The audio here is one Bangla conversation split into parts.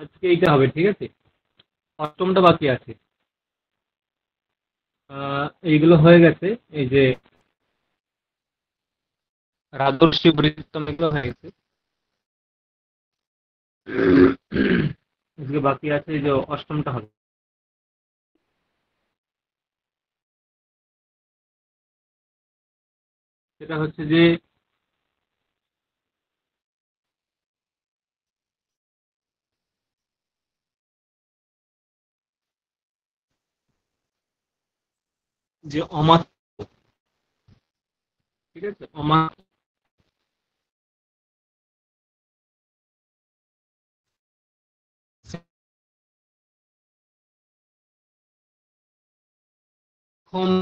আজকে এইটা হবে, ঠিক আছে। অষ্টমটা বাকি আছে। এইগুলো হয়ে গেছে। এই যে রাজর্ষি বৃত্তম, এগুলো হয়ে গেছে। আজকে বাকি আছে এই যে অষ্টমটা হবে। সেটা হচ্ছে যে যে অমাত্য, ঠিক আছে, অমাত্য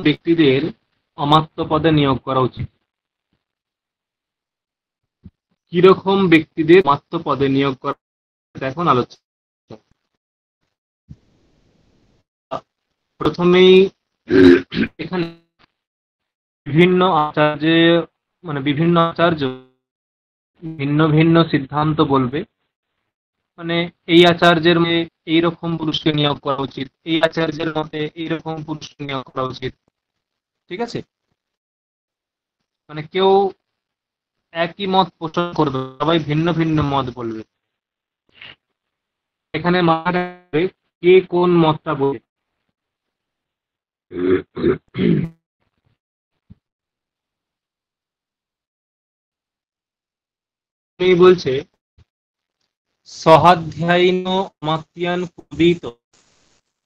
ব্যক্তিদের অমাত্য পদে নিয়োগ করা উচিত। কিরকম ব্যক্তিদের অমাত্য পদে নিয়োগ করা উচিত এখন আলোচনা। প্রথমেই এখানে বিভিন্ন আচার্য, মানে বিভিন্ন আচার্য ভিন্ন ভিন্ন সিদ্ধান্ত বলবে। মানে এই আচার্যের মতে এইরকম পুরুষকে নিয়োগ করা উচিত, এই আচার্যের মতে এইরকম পুরুষকে নিয়োগ করা উচিত, ঠিক আছে। মানে কেউ একই মত পোষণ করবে, সবাই ভিন্ন ভিন্ন মত বলবে। এখানে মাথাটা রাখবে, কে কোন মতটা বলবে। এই বলছে, সহাধ্যায়িন অমাত্যান কুর্বীত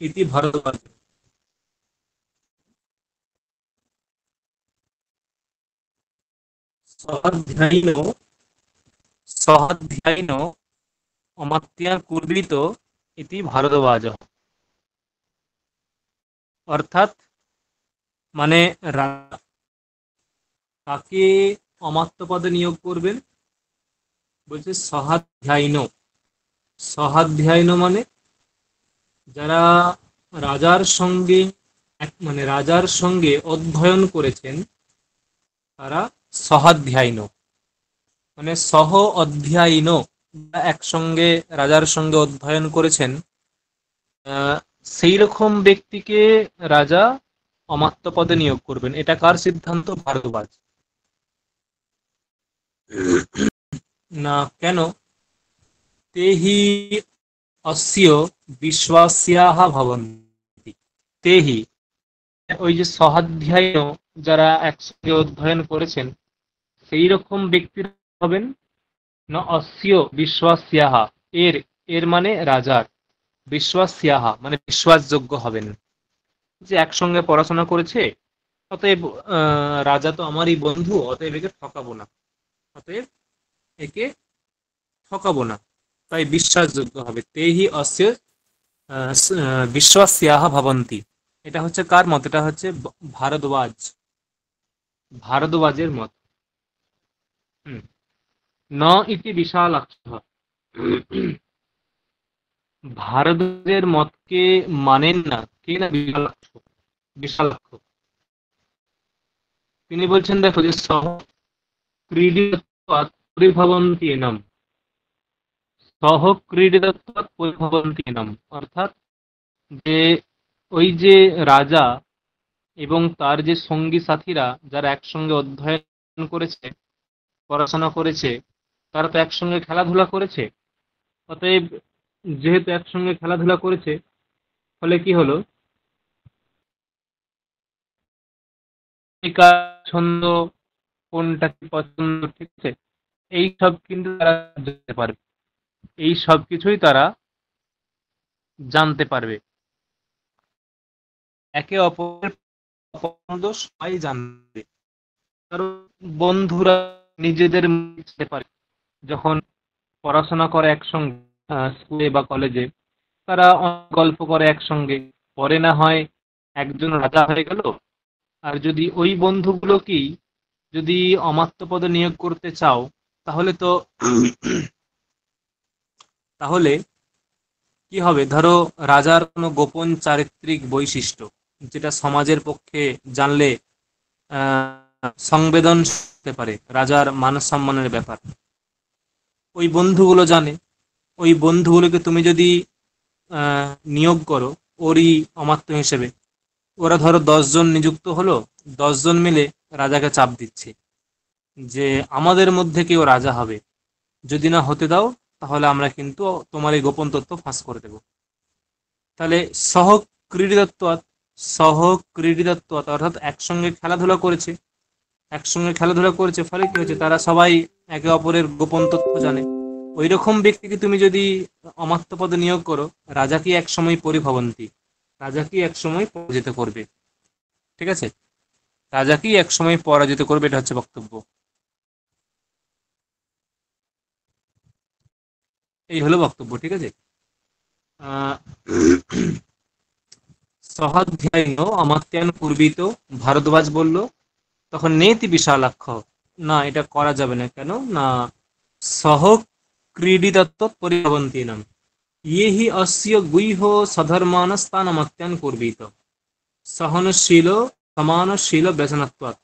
ইতি ভরদ্বাজ। সহাধ্যায়িন সহাধ্যায়িন অমাত্যান কুর্বীত ইতি ভারদ্বাজ। অর্থাৎ মানে কাকে অমাত্য পদে নিয়োগ করবেন, বলছে সহাধ্যায়িন। সহাধ্যায়িন মানে যারা রাজার সঙ্গে মানে রাজার সঙ্গে অধ্যয়ন করেছেন, তারা সহাধ্যায়িন। মানে সহ অধ্যায়িন, একসঙ্গে রাজার সঙ্গে অধ্যয়ন করেছেন, সেই রকম ব্যক্তিকে রাজা অমাত্য পদে নিয়োগ করবেন। এটা কার সিদ্ধান্ত? ভারদ্বাজ। না কেন? তেহি অস্য বিশ্বাস্যাহ ভবন্তি। তেহি, ওই যে সহাধ্যায়ী যারা একসঙ্গে অধ্যয়ন করেছেন, সেই রকম ব্যক্তির হবেন না অস্য বিশ্বাস্যাহ, এর এর মানে রাজার, বিশ্বাস্যাহ মানে বিশ্বাসযোগ্য হবেন। যে একসঙ্গে পড়াশোনা করেছে, অতএব রাজা তো আমারই বন্ধু, অতএব একে ঠকাবো না, অতএব একে ঠকাবো না, তাই বিশ্বাসযোগ্য হবে। তেহি অস্য বিশ্বাস্যাহ ভবন্তি। এটা হচ্ছে কার মত? এটা হচ্ছে ভারদ্বাজ, ভারদ্বাজের মত। হুম। ন ইতি বিশালাক্ষ, ভারদ্বাজের মতকে মানেন না কে? না বিশালাক্ষ। বিশালাক্ষ তিনি বলছেন, দেখো যে সহ ক্রীডিতত্বাৎ পরিভবন্তি এনম, সহ ক্রীডিতত্বাৎ পরিভবন্তি এনম। অর্থাৎ যে ওই যে রাজা এবং তার যে সঙ্গী সাথীরা যারা একসঙ্গে অধ্যয়ন করেছে, পড়াশোনা করেছে, তারা তো একসঙ্গে খেলাধুলা করেছে। অতএব যেহেতু একসঙ্গে খেলাধুলা করেছে, ফলে কি হলো, এই কার ছন্দ, কোনটা কি পছন্দ, ঠিক আছে, এই সব কিন্তু তারা জানতে পারবে, এই সব কিছুই তারা জানতে পারবে। একে অপরের পছন্দ সবাই জানবে, কারণ বন্ধুরা নিজেদের মিশতে পারে। যখন পড়াশোনা করে একসঙ্গে, স্কুলে বা কলেজে, তারা অনেক গল্প করে একসঙ্গে, পরে না হয় একজন রাজা হয়ে গেল। আর যদি ওই বন্ধুগুলোকেই যদি অমাত্য পদে নিয়োগ করতে চাও, তাহলে তো তাহলে কি হবে? ধরো রাজার কোনো গোপন চারিত্রিক বৈশিষ্ট্য, যেটা সমাজের পক্ষে জানলে সংবেদন হতে পারে, রাজার মান সম্মানের ব্যাপার, ওই বন্ধুগুলো জানে। ওই বন্ধুগুলোকে তুমি যদি নিয়োগ করো ওরই অমাত্য হিসেবে, ওরা ধরো 10 জন নিযুক্ত হলো, 10 জন মিলে রাজাকে চাপ দিচ্ছে যে আমাদের মধ্যে কেউ রাজা হবে, যদি না হতে দাও তাহলে আমরা কিন্তু তোমার এই গোপন তথ্য ফাঁস করে দেব। তাহলে সহক্রীডিতত্বাৎ, সহক্রীডিতত্বাৎ অর্থাৎ একসঙ্গে খেলাধুলা করেছে, একসঙ্গে খেলাধুলা করেছে, ফলে কি হয়েছে, তারা সবাই একে অপরের গোপন তথ্য জানে। ওই রকম ব্যক্তিকে তুমি যদি অমাত্য পদে নিয়োগ করো, রাজা কি এক সময় পরিভবন্তি, রাজা কি এক সময় পরাজিত করবে। ঠিক আছে, রাজা কি এক সময় পরাজিত করবে, এটা হচ্ছে বক্তব্য। এই হলো বক্তব্য। ঠিক আছে, আহ সহাধ্যায়ন অমাত্যান পূর্বিত, ভারদ্বাজ বলল, তখন নেতি বিশালাক্ষ, না এটা করা যাবে না, কেন না, সহ ক্রীডিতত্ব পরিভবন্তি নাম ये हि अस्य गुह्य सधर्मानस्तानमत्यान् कुर्वीत सहनशील समानशील व्यसनत्वात्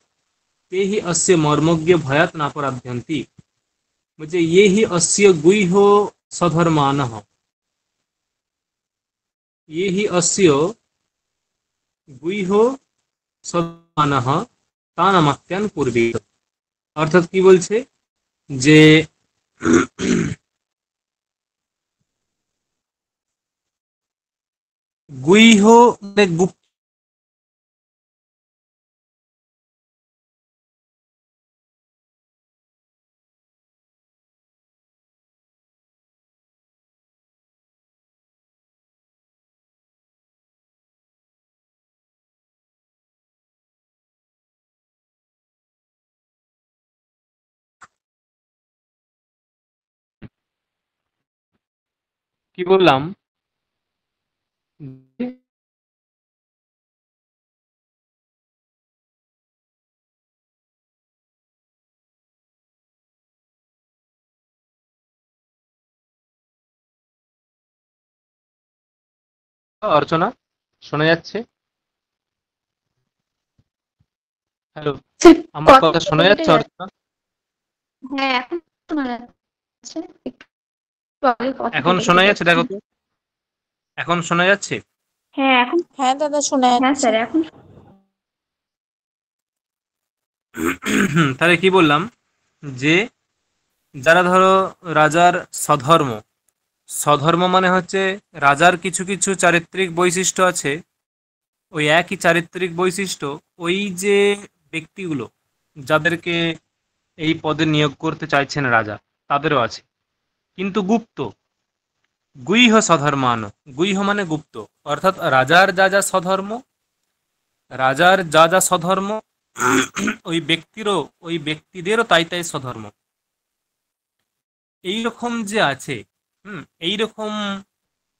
ते हि अस्य मर्मज्ञ भयात् नापराध्यन्ति। मुझे ये हि अस्य गुह्य सधर्मानः, ये हि अस्य गुह्य सधर्मानः तानमत्यान् कुर्वीत। অর্থাৎ কি বলছে যে গুহ্য মানে গুপ্ত, কি বললাম, অর্চনা শোনা যাচ্ছে? হ্যালো, আমার কথা শোনা যাচ্ছে অর্চনা? হ্যাঁ, এখন শোনা যাচ্ছে। একটু আগে কথা এখন কেটে শোনা কেটে যাচ্ছে? যাচ্ছে। দেখো তো, এখন শোনা যাচ্ছে? হ্যাঁ, এখন হ্যাঁ দাদা শোনা হ্যাঁ যাচ্ছে। স্যার এখন তাহলে কি বললাম যে যারা ধরো রাজার স্বধর্ম, স্বধর্ম মানে হচ্ছে রাজার কিছু কিছু চারিত্রিক বৈশিষ্ট্য আছে, ওই একই চারিত্রিক বৈশিষ্ট্য ওই যে ব্যক্তিগুলো যাদেরকে এই পদে নিয়োগ করতে চাইছেন রাজা, তাদেরও আছে, কিন্তু গুপ্ত। গুইহ স্বধর্মান, গুইহ মানে গুপ্ত, অর্থাৎ রাজার যা যা স্বধর্ম, রাজার যা যা স্বধর্ম, ওই ব্যক্তিরও, ওই ব্যক্তিদেরও তাই তাই স্বধর্ম। এইরকম যে আছে, এইরকম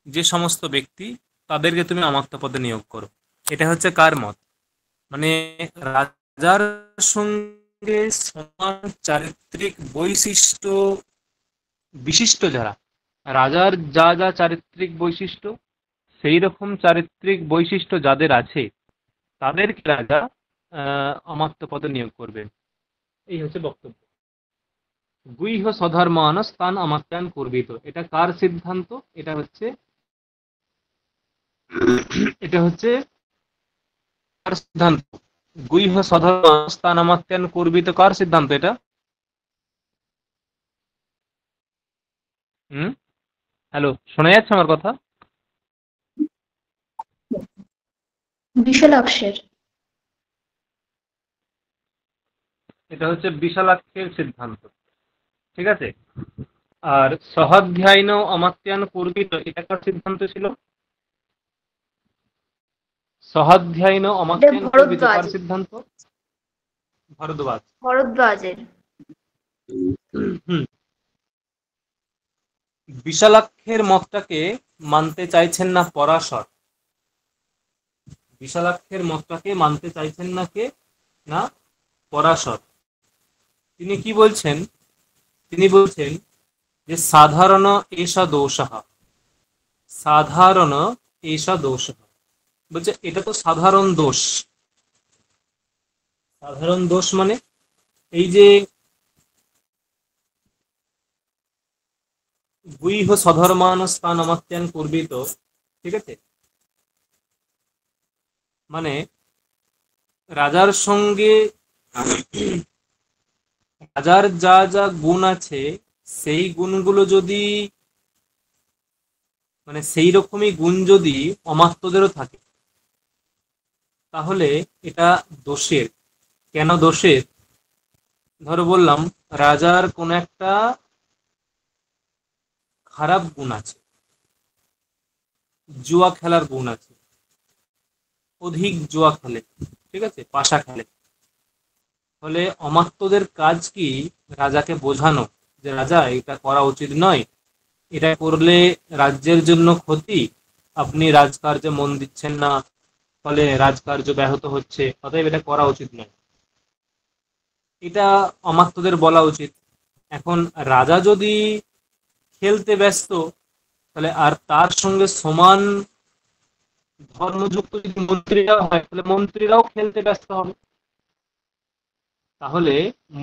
যে সমস্ত ব্যক্তি, তাদেরকে তুমি অমাত্য পদে নিয়োগ করো। এটা হচ্ছে কার মত, মানে রাজার সঙ্গে সমান চারিত্রিক বৈশিষ্ট্য বিশিষ্ট যারা, রাজার যা যা চারিত্রিক বৈশিষ্ট্য, সেই রকম চারিত্রিক বৈশিষ্ট্য যাদের আছে, তাদেরকে রাজা অমাত্য পদে নিয়োগ করবেন। এই হচ্ছে বক্তব্য। গুইহ স্বধর্মান স্থান অমাত্যান করবিত, এটা কার সিদ্ধান্ত? এটা হচ্ছে এটা হচ্ছে কার সিদ্ধান্ত? গুইহ স্বধর্মান স্থান অমাত্যান করবিত কার সিদ্ধান্ত এটা? হুম, হ্যালো, শোনা যাচ্ছে আমার কথা? বিশালাক্ষের। এটা হচ্ছে বিশালাক্ষের সিদ্ধান্ত। ঠিক আছে, আর সহাধ্যায়ন অমাত্যান করবিত এটা কার সিদ্ধান্ত ছিল? সহাধ্যায়ন এটা অমাত্যান করবিত কার ভরদ্বাজ, সিদ্ধান্ত? ভরদ্বাজ। ভরদ্বাজের। হুম, বিশালাক্ষের মতটাকে মানতে চাইছেন না পরাশর, বিশালাক্ষের মতটাকে মানতে চাইছেন না কে, না পরাশর। তিনি কি বলছেন? তিনি বলছেন যে সাধারণ এষা দোষঃ, সাধারণ এষা দোষঃ, বলছে এটা তো সাধারণ দোষ। সাধারণ দোষ মানে এই যে গুইহ সধর্মান স্থান অমাত্যান পূর্বিত, ঠিক আছে, মানে রাজার সঙ্গে রাজার যা যা গুণ আছে সেই গুণগুলো যদি মানে সেই রকমই গুণ যদি অমাত্যদেরও থাকে তাহলে এটা দোষের। কেন দোষের? ধরো বললাম রাজার কোন একটা খারাপ গুণ আছে, জুয়া খেলার গুণ আছে, অধিক জুয়া খেলে, ঠিক আছে, পাশা খেলে। ফলে অমাত্যদের কাজ কি? রাজাকে বোঝানো যে রাজা এটা করা উচিত নয়, এটা করলে রাজ্যের জন্য ক্ষতি, আপনি রাজকার্যে মন দিচ্ছেন না, ফলে রাজকার্য ব্যাহত হচ্ছে, অতএব এটা করা উচিত নয়, এটা অমাত্যদের বলা উচিত। এখন রাজা যদি খেলতে ব্যস্ত, তাহলে আর তার সঙ্গে সমান ধর্মযুক্ত যদি মন্ত্রীরাও হয় তাহলে মন্ত্রীরাও খেলতে ব্যস্ত হবে, তাহলে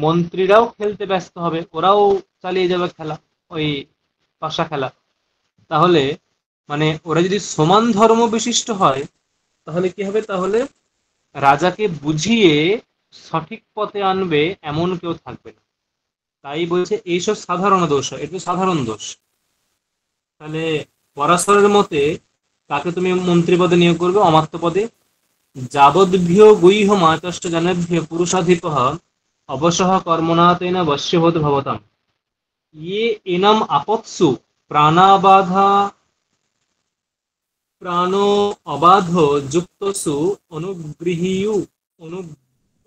মন্ত্রীরাও খেলতে ব্যস্ত হবে, ওরাও চালিয়ে যাবে খেলা, ওই পাশা খেলা। তাহলে মানে ওরা যদি সমান ধর্ম বিশিষ্ট হয় তাহলে কি হবে? তাহলে রাজাকে বুঝিয়ে সঠিক পথে আনবে এমন কেউ থাকবে না। তাই বলছে এইসব সাধারণ দোষ, এটা সাধারণ দোষ। তাহলে পরাশরের মতে তাকে তুমি মন্ত্রী পদে নিয়োগ করবে, অমাত্য পদে। যাবদ্ভ্যো গুইহ মাতষ্ট জনেভ্য পুরুষাধিপঃ অবসহ কর্মণা তেন বশ্যবোধ ভবতাম ইয়ে এনম আপৎসু প্রাণাবাধা প্রাণ অবাধ যুক্তসু অনুগৃহীয়ু অনু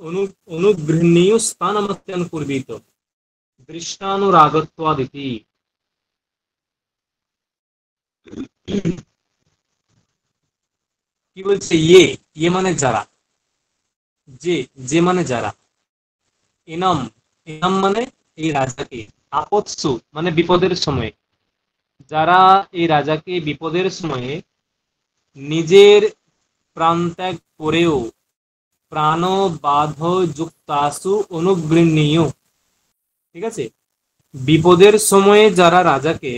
অনু অনুগৃহণীয় স্থানমত্যন পূর্বিত দৃষ্টানুরাগত্বাদিতি। কি বলছে? ইয়ে, ইয়ে মানে যারা, যে, যে মানে যারা, এনাম, এনাম মানে এই রাজাকে, আপৎসু মানে বিপদের সময়ে, যারা এই রাজাকে বিপদের সময়ে নিজের প্রাণ ত্যাগ করেও প্রাণ বাধ যুক্তাসু অনুগৃহণীয়, ঠিক আছে, বিপদের সময়ে যারা রাজাকে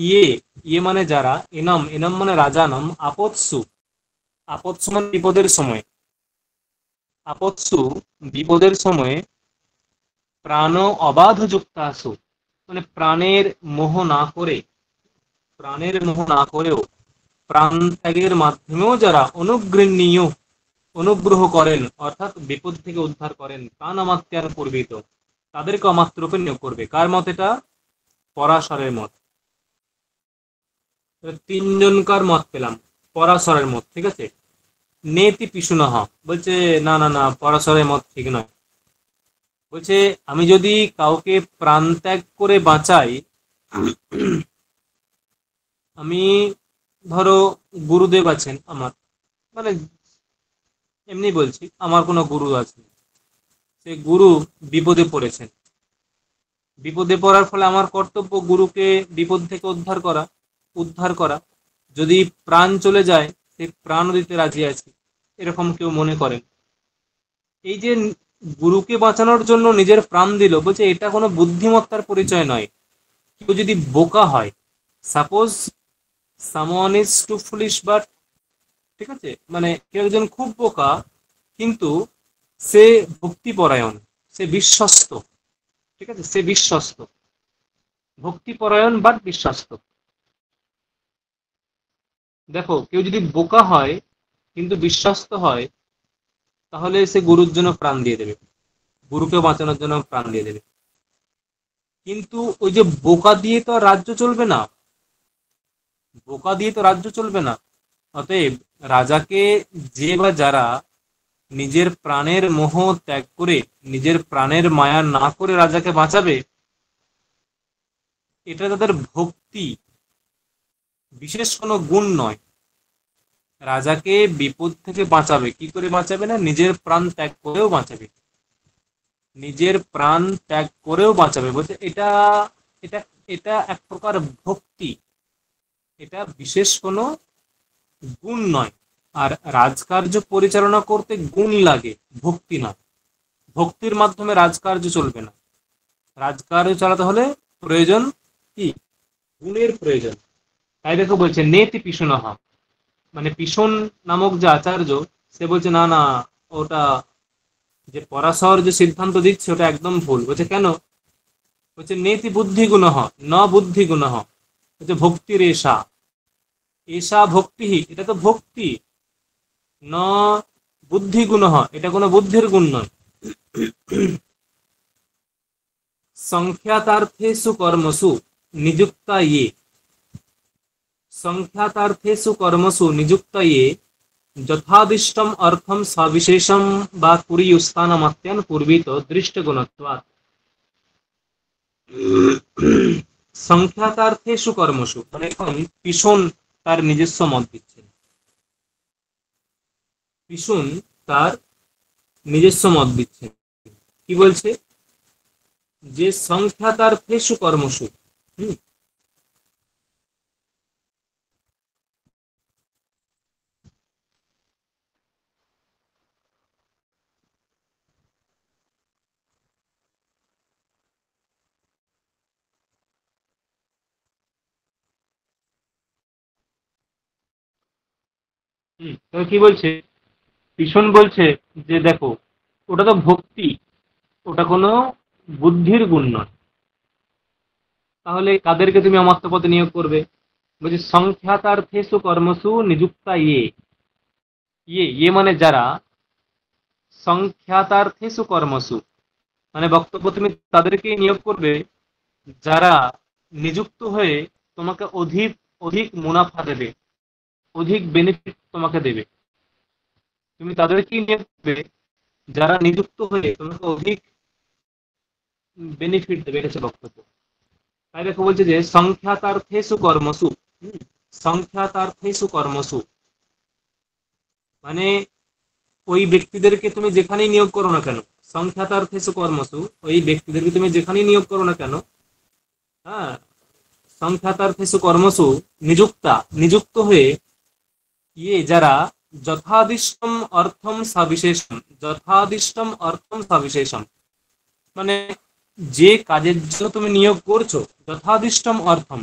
ইয়ে, ইয়ে মানে যারা, এনাম, এনাম মানে রাজা নাম, আপৎসু, আপৎসু মানে বিপদের সময়, আপৎসু বিপদের সময়ে প্রাণ অবাধ যুক্তাসু মানে প্রাণের মোহ না করে, প্রাণের মোহ না করেও প্রাণ ত্যাগের মাধ্যমেও যারা অনুগৃহণীয় অনুগ্রহ করেন, অর্থাৎ বিপদ থেকে উদ্ধার করেন, প্রাণ অমাত্যার পূর্বিত, তাদেরকে অমাত্য রূপে নিয়োগ করবে। কার মত? এটা পরাশরের মত। তিনজনকার মত পেলাম, পরাশরের মত, ঠিক আছে। নেতি পিছুনহ বলছে না না না, পরাশরের মত ঠিক নয়। বলছে আমি যদি কাউকে প্রাণ ত্যাগ করে বাঁচাই, আমি ধরো গুরুদেব আছেন আমার, মানে এমনি বলছি, আমার কোনো গুরু আছে, সে গুরু বিপদে পড়েছেন, বিপদে পড়ার ফলে আমার কর্তব্য গুরুকে বিপদ থেকে উদ্ধার করা, উদ্ধার করা। যদি প্রাণ চলে যায় সে প্রাণ দিতে রাজি আছে, এরকম কেউ মনে করেন। এই যে গুরুকে বাঁচানোর জন্য নিজের প্রাণ দিল, বলছে এটা কোনো বুদ্ধিমত্তার পরিচয় নয়। কেউ যদি বোকা হয়, suppose someone is too foolish, but, ঠিক আছে, মানে কেউ একজন খুব বোকা কিন্তু সে ভক্তিপরায়ণ, সে বিশ্বস্ত, ঠিক আছে, সে বিশ্বস্ত, ভক্তিপরায়ণ বাট বিশ্বস্ত। দেখো কেউ যদি বোকা হয় কিন্তু বিশ্বস্ত হয় তাহলে সে গুরুর জন্য প্রাণ দিয়ে দেবে, গুরুকে বাঁচানোর জন্য প্রাণ দিয়ে দেবে। কিন্তু ওই যে বোকা দিয়ে তো আর রাজ্য চলবে না, বোকা দিয়ে তো রাজ্য চলবে না। অতএব রাজাকে যে বা যারা নিজের প্রাণের মোহ ত্যাগ করে, নিজের প্রাণের মায়া না করে রাজাকে বাঁচাবে, এটা তাদের ভক্তি, বিশেষ কোনো গুণ নয়। রাজাকে বিপদ থেকে বাঁচাবে, কি করে বাঁচাবে? না নিজের প্রাণ ত্যাগ করেও বাঁচাবে, নিজের প্রাণ ত্যাগ করেও বাঁচাবে। বলছে এটা, এটা এটা এক প্রকার ভক্তি, এটা বিশেষ কোনো গুণ নয়। আর রাজকার্য পরিচালনা করতে গুণ লাগে, ভক্তি নয়। ভক্তির মাধ্যমে রাজকার্য চলবে না, রাজকার্য চালাতে হলে প্রয়োজন কি? গুণের প্রয়োজন। তাই দেখো বলছে নেতি পিষণঃ, মানে পিষণ নামক যে আচার্য সে বলছে না না, ওটা যে পরাশর যে সিদ্ধান্ত দিচ্ছে ওটা একদম ভুল। বলছে কেন? বলছে নেতি বুদ্ধি গুণঃ ন বুদ্ধি গুণঃ, বলছে ভক্তির এষা, এষা ভক্তি, এটা তো ভক্তি, ন বুদ্ধি গুণঃ, এটা কোনো বুদ্ধির গুণ নয়। সংখ্যাতার্থেষু কর্মসু নিযুক্তা ইয়ে, সংখ্যাতার্থেষু কর্মসু নিযুক্তা ইয়ে যথাদিষ্টম অর্থম সবিশেষম বা কুরিয়ুস্থানমাত্যান পূর্বিত দৃষ্টগুণত্বাৎ। সংখ্যাতার্থেষু কর্মসু, মানে এখন পিষণ তার নিজস্ব মত দিচ্ছেন, পিষণ তার নিজস্ব মত দিচ্ছেন। কি বলছে? যে সংখ্যাতার্থেষু কর্মসু, হুম, তো কি বলছে? পিছন বলছে যে দেখো, ওটা তো ভক্তি, ওটা কোনো বুদ্ধির গুণ নয়। তাহলে কাদেরকে তুমি অমাত্য পদে নিয়োগ করবে? বলছে সংখ্যাতার্থেষু কর্মসু নিযুক্তা ইয়ে, ইয়ে ইয়ে মানে যারা, সংখ্যাতার্থেষু কর্মসু মানে বক্তব্য তুমি তাদেরকেই নিয়োগ করবে যারা নিযুক্ত হয়ে তোমাকে অধিক অধিক মুনাফা দেবে, অধিক বেনিফিট তোমাকে দেবে। তুমি তাদেরকেই নিয়োগ করবে যারা নিযুক্ত হয়ে তোমাকে অধিক বেনিফিট দেবে, এটা হচ্ছে বক্তব্য। তাই দেখো বলছে যে সংখ্যাতার্থেষু কর্মসু, সংখ্যাতার্থেষু কর্মসু মানে ওই ব্যক্তিদেরকে তুমি যেখানেই নিয়োগ করো না কেন, সংখ্যাতার্থেষু কর্মসু, ওই ব্যক্তিদেরকে তুমি যেখানেই নিয়োগ করো না কেন, হ্যাঁ, সংখ্যাতার্থেষু কর্মসু নিযুক্তা, নিযুক্ত হয়ে ইয়ে যারা যথাদিষ্টম অর্থম সবিশেষম, যথাদিষ্টম অর্থম সবিশেষম মানে যে কাজের জন্য তুমি নিয়োগ করছো, যথাদিষ্টম অর্থম,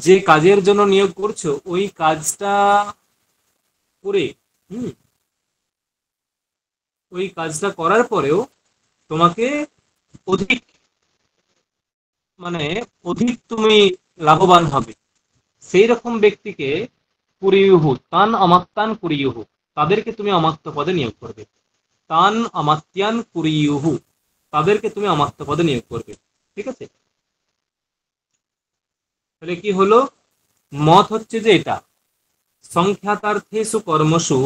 যে কাজের জন্য নিয়োগ করছো ওই কাজটা করে, হুম, ওই কাজটা করার পরেও তোমাকে অধিক, মানে অধিক তুমি লাভবান হবে, সেই রকম ব্যক্তিকে কুরিয়ুহু তান অমাত্যান কুরিয়ুহু, তাদেরকে তুমি অমাত্য পদে নিয়োগ করবে। তান অমাত্যান কুরিয়ুহু, তাদেরকে তুমি অমাত্য পদে নিয়োগ করবে। ঠিক আছে? তাহলে কি হলো? মত হচ্ছে যে এটা সংখ্যাতার্থেষু কর্মসু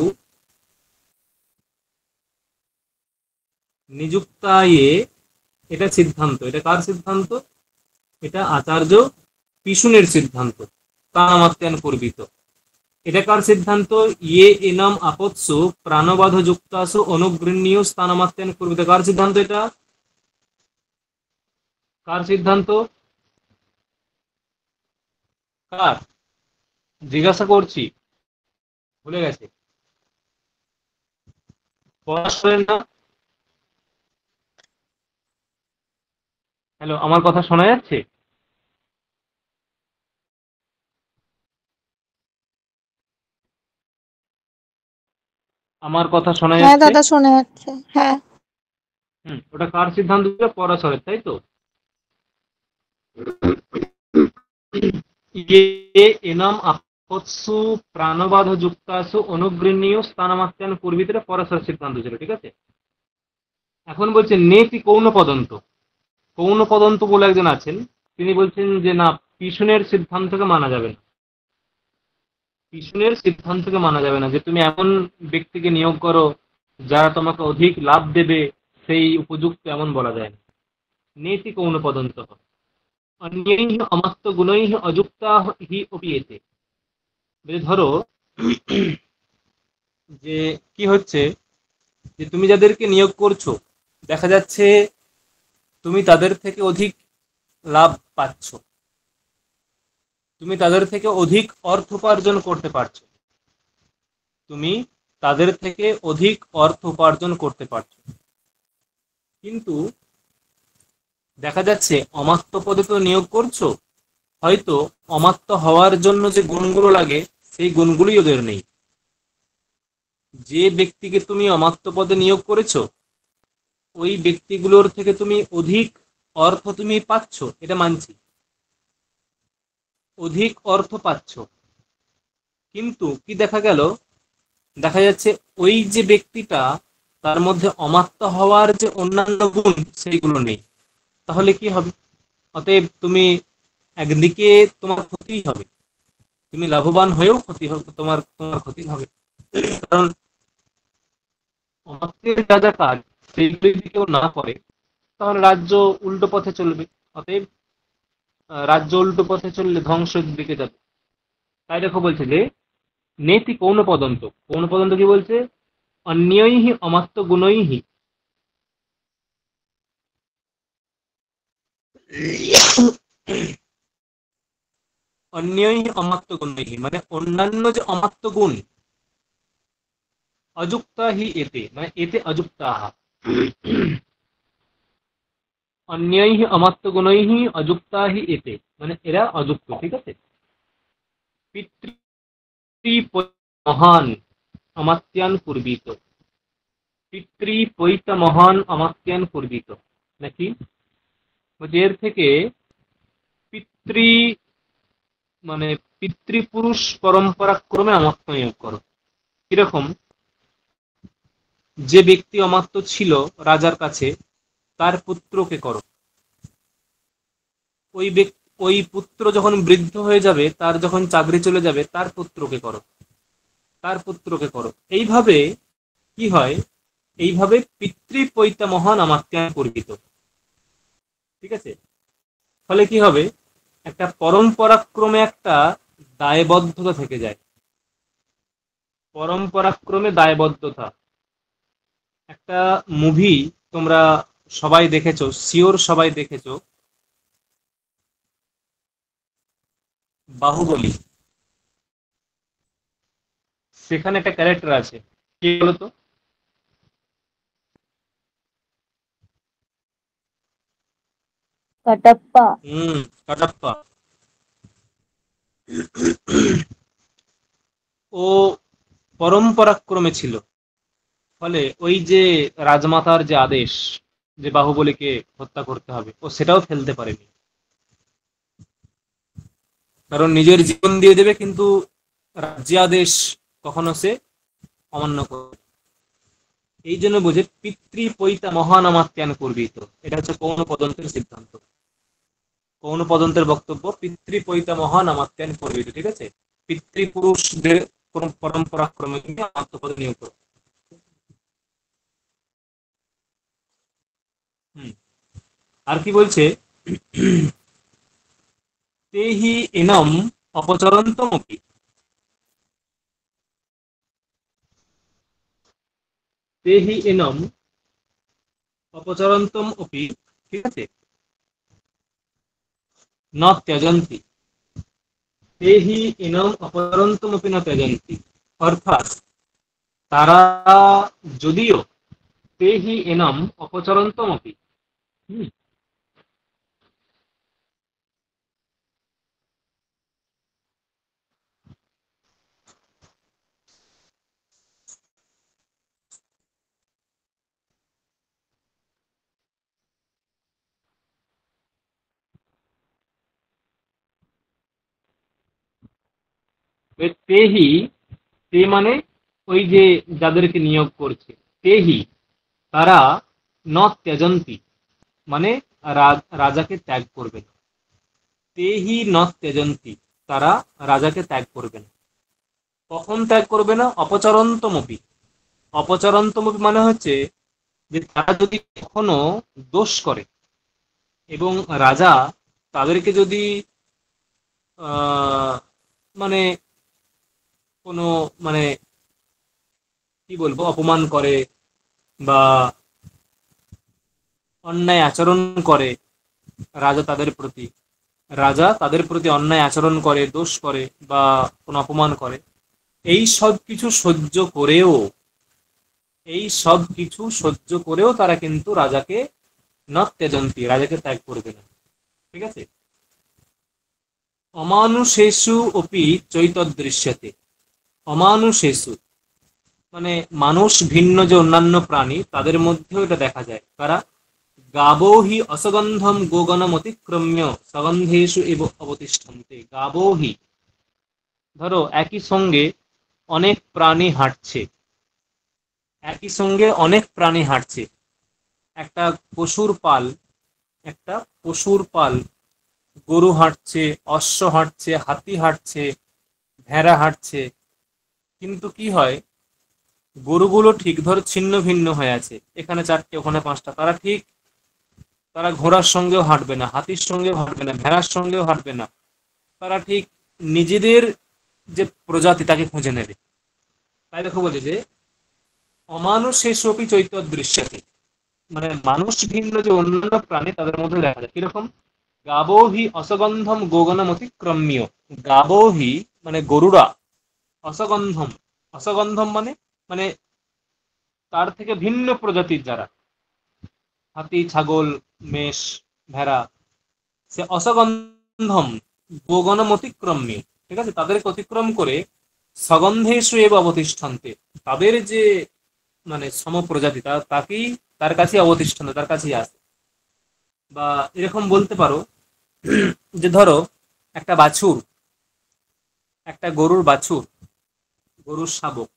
নিযুক্তায়ে, এটা সিদ্ধান্ত। এটা কার সিদ্ধান্ত? এটা আচার্য পিষুনের সিদ্ধান্ত। তামাত্যান পূর্বিত, এটা কার সিদ্ধান্ত? ইয়ে এনাম আপৎসু প্রাণবাধ যুক্তাসু অনুগৃহীয় স্থানমাত্যান পূর্বিত, কার সিদ্ধান্ত এটা? কার সিদ্ধান্ত? কার? জিজ্ঞাসা করছি, ভুলে গেছে? পরাশরের না? হ্যালো, আমার কথা শোনা যাচ্ছে? আমার কথা শোনা হ্যাঁ যাচ্ছে? দাদা শোনা যাচ্ছে, হ্যাঁ। ওটা কার সিদ্ধান্ত ছিল? পরাশরের, তাই তো? ইয়ে এনাম আপৎসু প্রাণবাধ যুক্তাসু অনুগৃহীয় স্থানমাত্যান পূর্বিতে পরাশর সিদ্ধান্ত ছিল। ঠিক আছে? এখন বলছে নেতি কৌন পদন্ত, কৌন পদন্ত বলে একজন আছেন, তিনি বলছেন যে না, পিছনের সিদ্ধান্তকে মানা যাবে না, পিছনের সিদ্ধান্তকে মানা যাবে না, যে তুমি এমন ব্যক্তিকে নিয়োগ করো যারা তোমাকে অধিক লাভ দেবে, সেই উপযুক্ত এমন বলা যায় না। নেতি কৌন পদন্ত অন্যৈঃ অমাত্য গুণৈঃ অযুক্তা হি অপিয়েতে। ধরো যে কি হচ্ছে, যে তুমি যাদেরকে নিয়োগ করছো দেখা যাচ্ছে তুমি তাদের থেকে অধিক লাভ পাচ্ছ, তুমি তাদের থেকে অধিক অর্থ উপার্জন করতে পারছো, তুমি তাদের থেকে অধিক অর্থ উপার্জন করতে পারছো, কিন্তু দেখা যাচ্ছে অমাত্য পদে তো নিয়োগ করছো, হয়তো অমাত্য হওয়ার জন্য যে গুণগুলো লাগে সেই গুণগুলোই ওদের নেই। যে ব্যক্তিকে তুমি অমাত্য পদে নিয়োগ করেছো ওই ব্যক্তিগুলোর থেকে তুমি অধিক অর্থ তুমি পাচ্ছ, এটা মানছি, অধিক অর্থ পাচ্ছ, কিন্তু কি দেখা গেল, দেখা যাচ্ছে ওই যে ব্যক্তিটা তার মধ্যে অমাত্য হওয়ার যে অন্যান্য গুণ সেইগুলো নেই। তাহলে কি হবে? অতএব তুমি একদিকে তোমার ক্ষতি হবে, তুমি লাভবান হয়েও ক্ষতি হবে, তোমার তোমার ক্ষতি হবে। কারণ অমাত্যের যা যা কাজ সেইগুলো যদি কেউ না করে তাহলে রাজ্য উল্টো পথে চলবে। অতএব রাজ্য উল্টো পথে চললে ধ্বংসের দিকে যাবে। তাই দেখো বলছে যে নেতি কৌনপদন্ত, কৌনপদন্ত কি বলছে? অন্যৈহি অমাত্য গুণৈহি, অন্যৈহি অমাত্য গুণৈহি মানে অন্যান্য যে অমাত্য গুণ, অযুক্তা হি এতে মানে এতে অযুক্তাহা, অন্যৈহি অমাত্য গুণৈহি অযুক্তা হি এতে মানে এরা অযুক্ত, ঠিক আছে। পিতৃ মহান অমাত্যান পূর্বিত, পিতৃ পৈতা মহান অমাত্যান পূর্বিত নাকি, বলছে এর থেকে পিতৃ মানে পিতৃপুরুষ পরম্পরা ক্রমে অমাত্য নিয়োগ করো। কিরকম? যে ব্যক্তি অমাত্য ছিল রাজার কাছে তার পুত্রকে করো, ওই ব্যক্তি ওই পুত্র যখন বৃদ্ধ হয়ে যাবে, তার যখন চাকরি চলে যাবে, তার পুত্রকে করো, তার পুত্রকে করো। এইভাবে কি হয়? এইভাবে পিতৃ পৈতা মহান অমাত্যান পূর্বিত, ঠিক আছে। ফলে কি হবে? একটা পরম্পরাক্রমে একটা দায়বদ্ধতা থেকে যায়, পরম্পরাক্রমে দায়বদ্ধতা। একটা মুভি তোমরা সবাই দেখেছো, শিওর সবাই দেখেছো, বাহুবলী। সেখানে একটা ক্যারেক্টার আছে, কি বলতো? কাটাপ্পা। কাটাপ্পা। ও পরম্পরাক্রমে ছিল, ফলে ওই যে রাজমাতার যে আদেশ যে বাহুবলীকে হত্যা করতে হবে, ও সেটাও ফেলতে পারেনি। কারণ নিজের জীবন দিয়ে দেবে, কিন্তু রাজ্যাদেশ কখনো সে অমান্য করে। এই জন্য বুঝে পিতৃ পৈতা মহান অমাত্যান পূর্বিত, এটা হচ্ছে কৌন পদন্তের সিদ্ধান্ত। কৌন পদন্তের বক্তব্য পিতৃ পৈতা মহান অমাত্যান পূর্বিত, ঠিক আছে। পিতৃপুরুষদের পরম্পরাক্রমে আত্মপদ নিয়োগ করে। আর কি বলছে? তেহি এনম অপচরন্তমপি, তেহি এনম অপচরন্তম অপি, ঠিক আছে, ন ত্যজন্তি, তেহি এনম অপচরন্তম অপি ন ত্যজন্তি, অর্থাৎ তারা যদিও তেহি এনম অপচরন্তম অপি, তেহি, তে মানে ওই যে যাদেরকে নিয়োগ করছে, তেহি তারা ন ত্যজন্তি মানে রাজাকে ত্যাগ করবে না। তেহি ন ত্যজন্তি তারা রাজাকে ত্যাগ করবে না। কখন ত্যাগ করবে না? অপচরন্তমপি, অপচরন্তমপি মানে হচ্ছে যে তারা যদি কখনো দোষ করে এবং রাজা তাদেরকে যদি মানে কোনো মানে কি বলবো অপমান করে বা অন্যায় আচরণ করে, রাজা তাদের প্রতি রাজা তাদের প্রতি অন্যায় আচরণ করে, দোষ করে বা কোনো অপমান করে, এই সব কিছু সহ্য করেও, এই সব কিছু সহ্য করেও তারা কিন্তু রাজাকে ন ত্যজন্তি, রাজাকে ত্যাগ করবে না। ঠিক আছে। অমানুষেষু অপি চৈতদৃশ্যতে। অমানুষেষু মানে মানুষ ভিন্ন যে অন্যান্য প্রাণী তাদের মধ্যেও এটা দেখা যায়। কারা? গাবো হি অসগন্ধম গোগণম অতিক্রম্য সগন্ধেষু এব অবতিষ্ঠন্তে। গাবো হি, ধরো একই সঙ্গে অনেক প্রাণী হাঁটছে, একই সঙ্গে অনেক প্রাণী হাঁটছে। একটা পশুর পাল, একটা পশুর পাল, গরু হাঁটছে, অশ্ব হাঁটছে, হাতি হাঁটছে, ভেড়া হাঁটছে। কিন্তু কি হয়, গরুগুলো ঠিক ধরো ছিন্ন ভিন্ন হয়ে আছে, এখানে চারটে ওখানে পাঁচটা। তারা ঘোড়ার সঙ্গেও হাঁটবে না, হাতির সঙ্গেও হাঁটবে না, ভেড়ার সঙ্গেও হাঁটবে না। তারা ঠিক নিজেদের যে প্রজাতি তাকে খুঁজে নেবে। তাই দেখো বলছে যে অমানুষেষপি চৈতদৃশ্যতে, মানে মানুষ ভিন্ন যে অন্যান্য প্রাণী তাদের মধ্যে দেখা যায়। কিরকম? গাবোহি অসগন্ধম গোগণম অতিক্রম্য। গাবোহি মানে গরুরা, অসগন্ধম, অসগন্ধম মানে মানে তার থেকে ভিন্ন প্রজাতির যারা, হাতি, ছাগল, মেষ, ভেড়া, সে অসগন্ধম গোগণম অতিক্রম্য, ঠিক আছে, তাদেরকে অতিক্রম করে সগন্ধেষু এব অবতিষ্ঠন্তে, তাদের যে মানে সমপ্রজাতি তাকেই, তার কাছে অবতিষ্ঠন্ত, তার কাছেই আসে। বা এরকম বলতে পারো যে ধরো একটা বাছুর, একটা গরুর বাছুর, গরুর শাবক,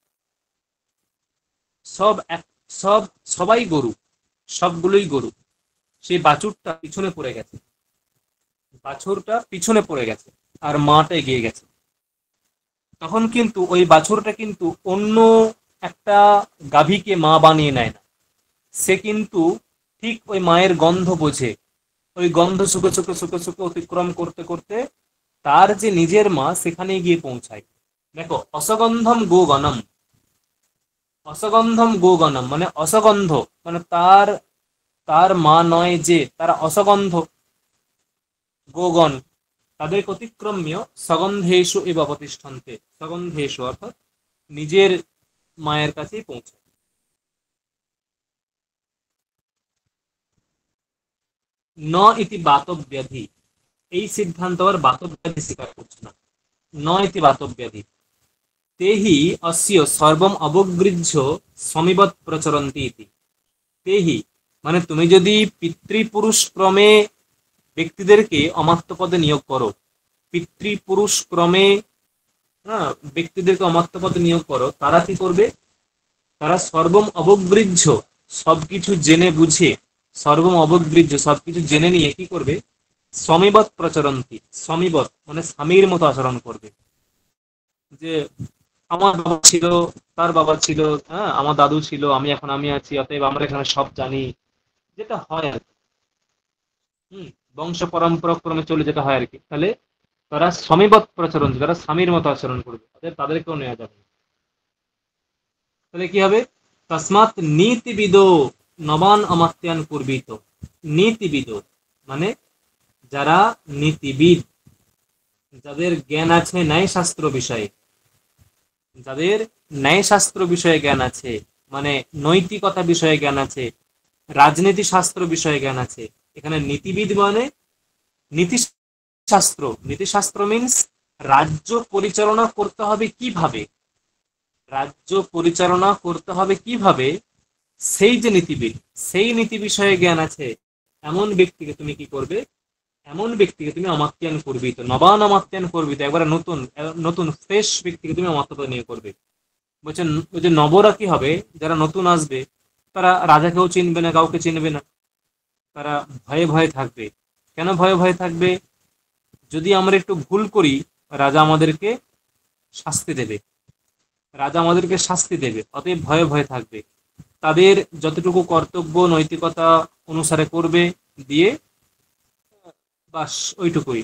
সব এক, সবাই গরু, সবগুলোই গরু। সেই বাছুরটা পিছনে পড়ে গেছে, বাছুরটা পিছনে পড়ে গেছে আর মাটা এগিয়ে গেছে। তখন কিন্তু ওই বাছুরটা কিন্তু অন্য একটা গাভীকে মা বানিয়ে নেয় না। সে কিন্তু ঠিক ওই মায়ের গন্ধ বোঝে, ওই গন্ধ শুকে শুকে শুকে শুকে অতিক্রম করতে করতে তার যে নিজের মা সেখানে গিয়ে পৌঁছায়। দেখো অসগন্ধম গোগণম, অসগন্ধম গোগণম মানে অসগন্ধ, মানে তার তার মা নয় যে, তারা অসগন্ধ গোগণ, তাদের অতিক্রম্য সগন্ধেষু এব অবতিষ্ঠন্তে। সগন্ধেষু অর্থাৎ নিজের মায়ের কাছেই পৌঁছায়। ন ইতি বাতব্যাধি, এই সিদ্ধান্ত আবার বাতব্যাধি স্বীকার করছে না। ন ইতি বাতব্যাধি তেহি অস্য সর্বম অবগৃহ্য সমীবৎ প্রচরন্তি ইতি। তেহি মানে তুমি যদি পিতৃপুরুষ ক্রমে ব্যক্তিদেরকে অমাত্য পদে নিয়োগ করো, পিতৃপুরুষ ক্রমে, হ্যাঁ, ব্যক্তিদেরকে অমাত্য পদে নিয়োগ করো, তারা কি করবে? তারা সর্বম অবগৃহ্য, সবকিছু জেনে বুঝে, সর্বম অবগৃহ্য সবকিছু জেনে নিয়ে কি করবে? সমীবৎ প্রচরন্তি, সমীবৎ মানে স্বামীর মতো আচরণ করবে। যে আমার বাবা ছিল, তার বাবা ছিল, হ্যাঁ, আমার দাদু ছিল, আমি আছি, অতএব আমরা এখানে সব জানি, যেটা হয় আর কি। হম, বংশ পরম্পরা ক্রমে চলে যেটা হয় আর কি। তাহলে তারা সমীবৎ প্রচরণ, তারা স্বামীর মতো আচরণ করবে, অতএব তাদেরকেও নেওয়া যাবে না। তাহলে কি হবে? তসমাৎ নীতিবিদ নবান অমাত্যান পূর্বিত। নীতিবিদ মানে যারা নীতিবিদ, যাদের জ্ঞান আছে ন্যায়শাস্ত্র বিষয়ে, যাদের ন্যায়শাস্ত্র বিষয়ে জ্ঞান আছে, মানে নৈতিকতা বিষয়ে জ্ঞান আছে, রাজনীতি শাস্ত্র বিষয়ে জ্ঞান আছে। এখানে নীতিবিদ মানে নীতিশাস্ত্র, নীতিশাস্ত্র মিন্স রাজ্য পরিচালনা করতে হবে কিভাবে, রাজ্য পরিচালনা করতে হবে কিভাবে, সেই যে নীতিবিদ, সেই নীতি বিষয়ে জ্ঞান আছে, এমন ব্যক্তিকে তুমি কি করবে? এমন ব্যক্তিকে তুমি অমাত্যায়ন করবি, তো নবান অমাত্যায়ন করবি, তো একবারে নতুন, নতুন ফ্রেশ ব্যক্তিকে তুমি অমাত্যতা নিয়ে করবে। বলছেন ওই যে নবরা কি হবে, যারা নতুন আসবে তারা রাজাকেও চিনবে না, কাউকে চিনবে না, তারা ভয়ে ভয়ে থাকবে। কেন ভয়ে ভয়ে থাকবে? যদি আমরা একটু ভুল করি রাজা আমাদেরকে শাস্তি দেবে, রাজা আমাদেরকে শাস্তি দেবে, অতএব ভয়ে ভয়ে থাকবে। তাদের যতটুকু কর্তব্য নৈতিকতা অনুসারে করবে, দিয়ে বাস ওইটুকুই।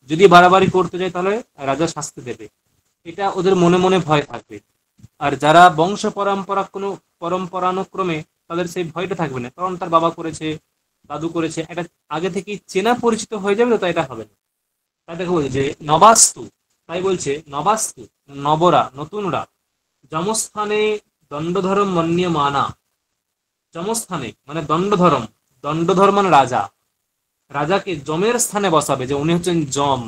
যদি বাড়াবাড়ি করতে যায় তাহলে রাজা শাস্তি দেবে, এটা ওদের মনে মনে ভয় থাকবে। আর যারা বংশ পরম্পরা কোনো পরম্পরানুক্রমে, তাদের সেই ভয়টা থাকবে না, কারণ তার বাবা করেছে, দাদু করেছে, এটা আগে থেকেই চেনা পরিচিত হয়ে যাবে, তো তাই এটা হবে না। তাই দেখো বলছে যে নবাস্তু, তাই বলছে নবাস্তু নবরা, নতুনরা, যমস্থানে দণ্ডধরম মন্যমানা, যমস্থানে মানে দণ্ডধরম, দণ্ডধর মানে রাজা, রাজাকে যমের স্থানে বসাবে, যে উনি হচ্ছেন যম।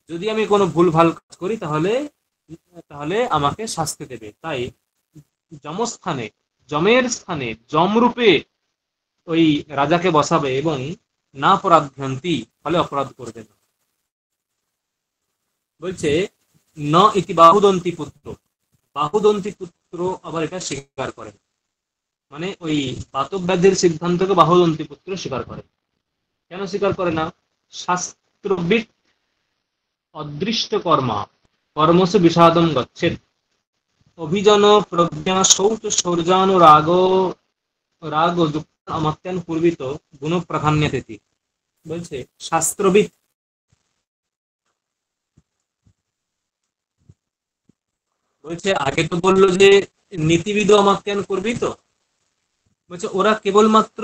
যদি আমি কোনো ভুলভাল কাজ করি তাহলে তাহলে আমাকে শাস্তি দেবে। তাই যমস্থানে, যমের স্থানে যম রূপে ওই রাজাকে বসাবে এবং না অপরাধভ্যন্তি, ফলে অপরাধ করবে না। বলছে ন ইতি বাহুদন্তী পুত্র, বাহুদন্তী পুত্র আবার এটা স্বীকার করে, মানে ওই বাতক ব্যাধির সিদ্ধান্তকে বাহুদন্তী পুত্র স্বীকার করে। কেন স্বীকার করে না? শাস্ত্রবিদ অদৃষ্ট কর্মা কর্মসু বিষাদম গচ্ছেদ, অভিজন প্রজ্ঞা শৌচ শৌর্যানুরাগ রাগ যুক্ত আমাত্যান পূর্বিত গুণ প্রাধান্যতেতি। বলছে শাস্ত্রবিদ, বলছে আগে তো বললো যে নীতিবিদ আমাত্যান করবি, তো বলছে ওরা কেবলমাত্র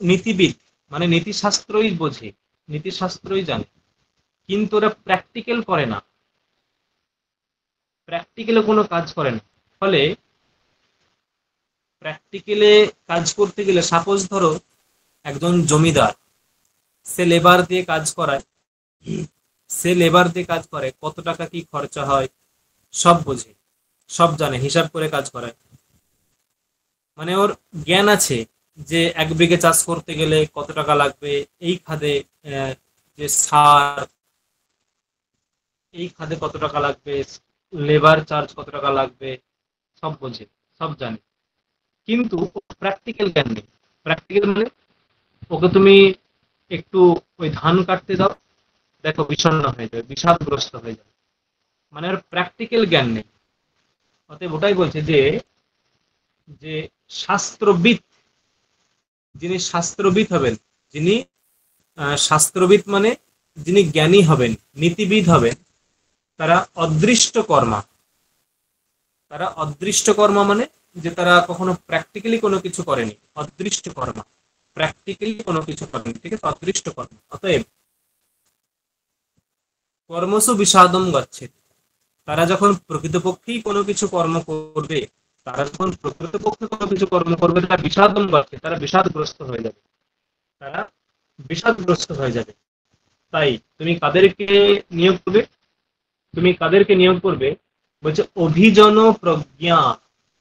নীতিবিদ, মানে নীতিশাস্ত্রই বোঝে, নীতিশাস্ত্রই জানে, কিন্তু ওরা প্র্যাকটিক্যাল করে না, প্র্যাকটিক্যালে কোনো কাজ করে না। ফলে প্র্যাকটিক্যালে কাজ করতে গেলে, সাপোজ ধরো একজন জমিদার, সে লেবার দিয়ে কাজ করায়, সে লেবার দিয়ে কাজ করে, কত টাকা কি খরচা হয় সব বোঝে, সব জানে, হিসাব করে কাজ করায়, মানে ওর জ্ঞান আছে যে 1 বিঘে চাষ করতে গেলে কত টাকা লাগবে, এই খাদে যে সার, এই খাদে কত টাকা লাগবে, লেবার চার্জ কত টাকা লাগবে, সব বোঝে, সব জানে, কিন্তু প্র্যাকটিক্যাল জ্ঞান নেই। প্র্যাকটিক্যাল মানে ওকে তুমি একটু ওই ধান কাটতে দাও, দেখো বিষণ্ণ হয়ে যাবে, বিষাদগ্রস্ত হয়ে যাবে, মানে ওর প্র্যাকটিক্যাল জ্ঞান নেই। অতএব ওটাই বলছে যে যে শাস্ত্রবিদ, যিনি শাস্ত্রবিদ হবেন, যিনি শাস্ত্রবিদ মানে যিনি জ্ঞানী হবেন, নীতিবিদ হবেন, তারা অদৃষ্ট কর্মা, তারা অদৃষ্ট কর্মা মানে যে তারা কখনো প্র্যাকটিক্যালি কোনো কিছু করেনি, অদৃষ্ট কর্মা, প্র্যাকটিক্যালি কোনো কিছু করেনি, ঠিক আছে, অদৃষ্ট কর্মা। অতএব কর্মসু বিষাদম গচ্ছে, তারা যখন প্রকৃতপক্ষেই কোনো কিছু কর্ম করবে, তারা যখন প্রকৃতপক্ষে কোনো কিছু কর্ম করবে, তারা বিষাদম গচ্ছে, তারা বিষাদগ্রস্ত হয়ে যাবে, তারা বিষাদগ্রস্ত হয়ে যাবে। তাই তুমি কাদেরকে নিয়োগ করবে, তুমি কাদেরকে নিয়োগ করবে? বলছে অভিজন প্রজ্ঞা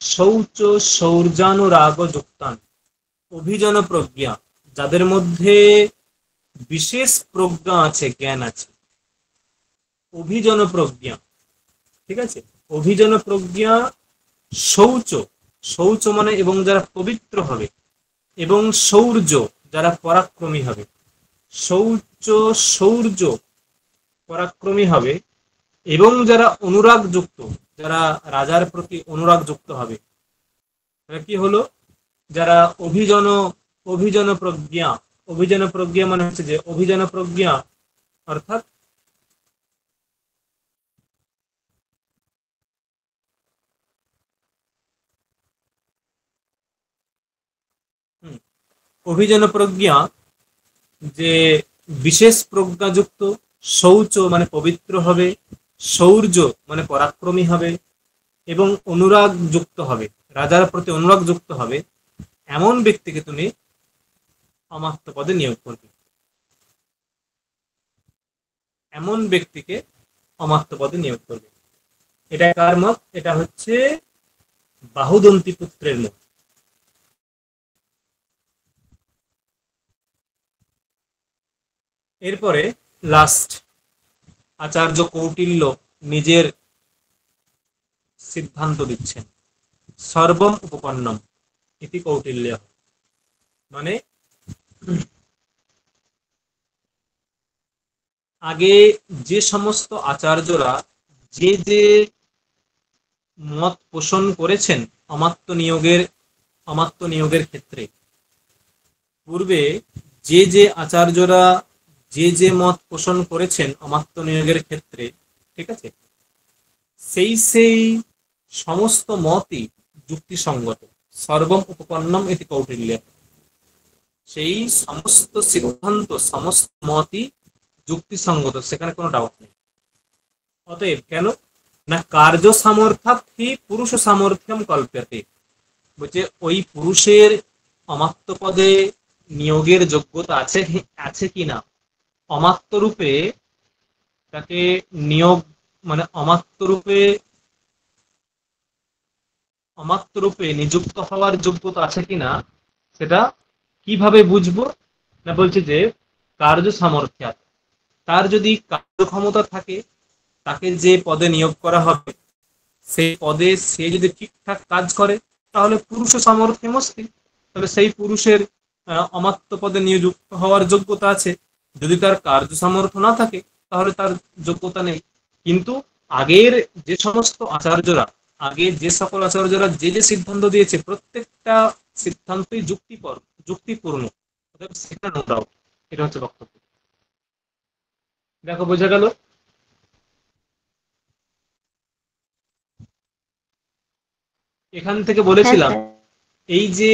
শৌচ শৌর্যানুরাগ যুক্তান, অভিজন প্রজ্ঞা, যাদের মধ্যে বিশেষ প্রজ্ঞা আছে, জ্ঞান আছে, অভিজন প্রজ্ঞা, ঠিক আছে, অভিজন প্রজ্ঞা, শৌচ, শৌচ মানে এবং যারা পবিত্র হবে, এবং শৌর্য, যারা পরাক্রমী হবে, শৌচ শৌর্য পরাক্রমী হবে, এবং যারা অনুরাগ যুক্ত, যারা রাজার প্রতি অনুরাগ যুক্ত হবে, কি হলো, যারা অভিজন, অভিজন প্রজ্ঞা, অভিজন প্রজ্ঞা মানে হচ্ছে যে অভিজন প্রজ্ঞা অর্থাৎ অভিজন প্রজ্ঞা যে বিশেষ প্রজ্ঞাযুক্ত, শৌচ মানে পবিত্র হবে, শৌর্য মানে পরাক্রমী হবে, এবং অনুরাগ যুক্ত হবে, রাজার প্রতি অনুরাগ যুক্ত হবে, এমন ব্যক্তিকে তুমি অমাত্য পদে নিয়োগ করবে, এমন ব্যক্তিকে অমাত্য পদে নিয়োগ করবে। এটা কার মত? এটা হচ্ছে বাহুদন্তী পুত্রের মত। এরপরে লাস্ট আচার্য কৌটিল্য নিজের সিদ্ধান্ত দিচ্ছেন, সর্বম উপপন্নম ইতি কৌটিল্য, মানে আগে যে সমস্ত আচার্যরা যে যে মত পোষণ করেছেন অমাত্য নিয়োগের ক্ষেত্রে, পূর্বে যে যে আচার্যরা যে যে মত পোষণ করেছেন অমাত্য নিয়োগের ক্ষেত্রে, ঠিক আছে, সেই সেই সমস্ত মতই যুক্তিসঙ্গত, সর্বম উপপন্নম ইতি কৌটিল্য, সেই সমস্ত সিদ্ধান্ত, সমস্ত মতই যুক্তিসঙ্গত, সেখানে কোনো ডাউট নেই। অতএব কেন না, কার্য সামর্থ্যাৎ হি পুরুষ সামর্থ্যম কল্প্যতে, বলছে ওই পুরুষের অমাত্য পদে নিয়োগের যোগ্যতা আছে আছে কিনা, অমাত্য রূপে তাকে নিয়োগ মানে অমাত্য রূপে নিযুক্ত হওয়ার যোগ্যতা আছে কিনা সেটা কিভাবে বুঝবো? না বলছে যে কার্য সামর্থ্য, তার যদি কার্যক্ষমতা থাকে, তাকে যে পদে নিয়োগ করা হবে সেই পদে সে যদি ঠিকঠাক কাজ করে তাহলে পুরুষ সামর্থ্যে মস্তি, তাহলে সেই পুরুষের অমাত্য পদে নিযুক্ত হওয়ার যোগ্যতা আছে। যদি তার কার্য সামর্থ্য না থাকে তাহলে তার যোগ্যতা নেই। কিন্তু আগের যে সমস্ত আচার্যরা, আগে যে সকল আচার্যরা যে যে সিদ্ধান্ত দিয়েছে প্রত্যেকটা সিদ্ধান্তই যুক্তিপূর্ণ, সেটা নো ডাউট। এটা হচ্ছে বক্তব্য। দেখো বোঝা গেল? এখান থেকে হ্যাঁ বলেছিলাম স্যার। এই যে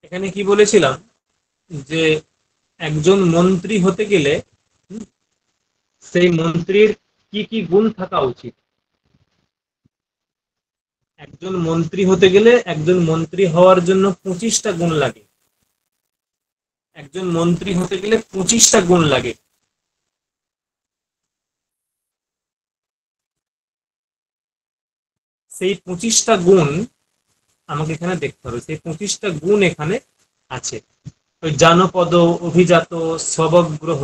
এখানে কি বলেছিলাম যে একজন মন্ত্রী হতে গেলে সেই মন্ত্রীর কি কি গুণ থাকা উচিত। একজন মন্ত্রী হতে গেলে একজন মন্ত্রী হওয়ার জন্য 25টা গুণ লাগে। একজন মন্ত্রী হতে গেলে 25টা গুণ লাগে। সেই 25টা গুণ আমাকে এখানে দেখতে হবে। সেই 25টা গুণ এখানে আছে। ওই জানপদ, অভিজাত, সবগ্রহ,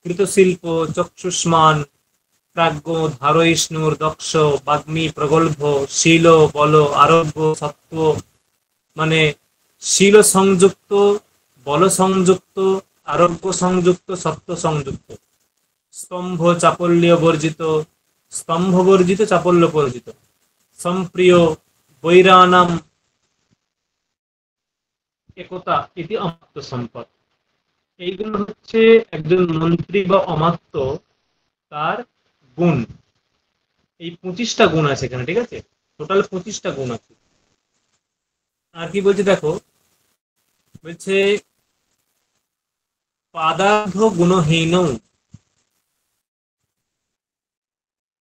কৃতশিল্প, চক্ষুষ্মান, প্রাজ্ঞ, ধারয়িষ্ণুর, দক্ষ, বাগ্মী, প্রগল্ভ, শীল, বল, আরোগ্য, সত্ত্ব, মানে শীল সংযুক্ত, বল সংযুক্ত, আরোগ্য সংযুক্ত, সত্ত্ব সংযুক্ত, স্তম্ভ চাপল্য বর্জিত, স্তম্ভ বর্জিত, চাপল্য বর্জিত, সম্প্রিয়, বৈরানাম, একতা ইতি অমাত্য সম্পদ। এইগুলো হচ্ছে একজন মন্ত্রী বা অমাত্য তার গুণ। এই 25টা গুণ আছে এখানে, ঠিক আছে? টোটাল 25টা গুণ আছে। আর কি বলছে দেখো, বলছে পাদার্ধ গুণহীন,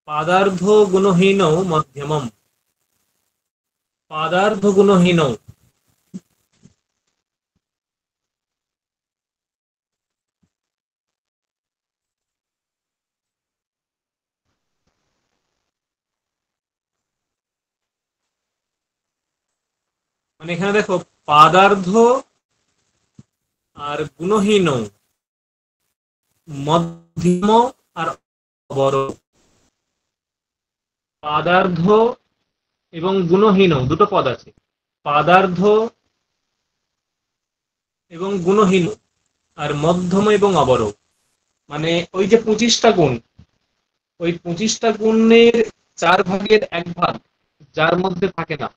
পাদার্ধ গুণহীন মধ্যমম, পাদার্ধ গুণহীন, মানে এখানে দেখো পাদার্ধ আর গুণহীন, মধ্যম আর অবর। পাদার্ধ এবং গুণহীন দুটো পদ আছে। পাদার্ধ এবং গুণহীন আর মধ্যম এবং অবর, মানে ওই যে 25টা গুণ, ওই 25টা গুণের 4/1 যার মধ্যে থাকে না,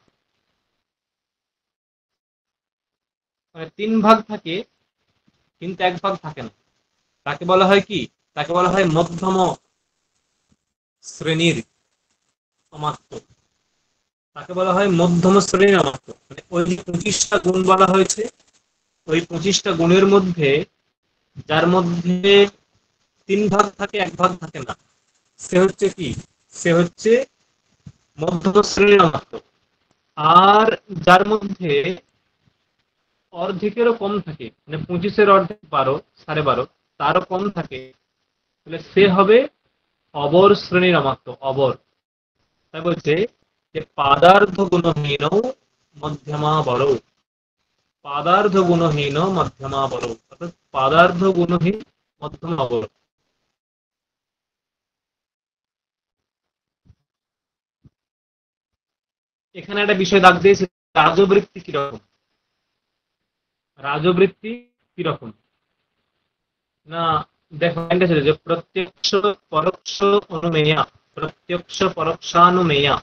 মানে 3 ভাগ থাকে কিন্তু 1 ভাগ থাকে না, তাকে বলা হয় কি? তাকে বলা হয় মধ্যম শ্রেণীর অমাত্য। তাকে বলা হয় মধ্যম শ্রেণীর অমাত্য। মানে ওই যে 25টা গুণ বলা হয়েছে, ওই 25টা গুণের মধ্যে যার মধ্যে 3 ভাগ থাকে 1 ভাগ থাকে না, সে হচ্ছে কি? সে হচ্ছে মধ্যম শ্রেণীর অমাত্য। আর যার মধ্যে অর্ধেকেরও কম থাকে, মানে 25-এর অর্ধেক 12, 12.5, তারও কম থাকে, তাহলে সে হবে অবর শ্রেণীর অমাত্য, অবর। তাই বলছে যে পাদার্ধ গুণহীন মধ্যমা বড়, পাদার্ধ গুণহীন মধ্যমা বড়, অর্থাৎ পাদার্ধ গুণহীন মধ্যমা বড়। এখানে একটা বিষয় দাগ দিয়েছে, রাজবৃত্তি কিরকম। রাজবৃত্তি কিরকম না, দেখো যে প্রত্যক্ষ পরোক্ষ অনুমেয়া, প্রত্যক্ষ পরোক্ষানুমেয়া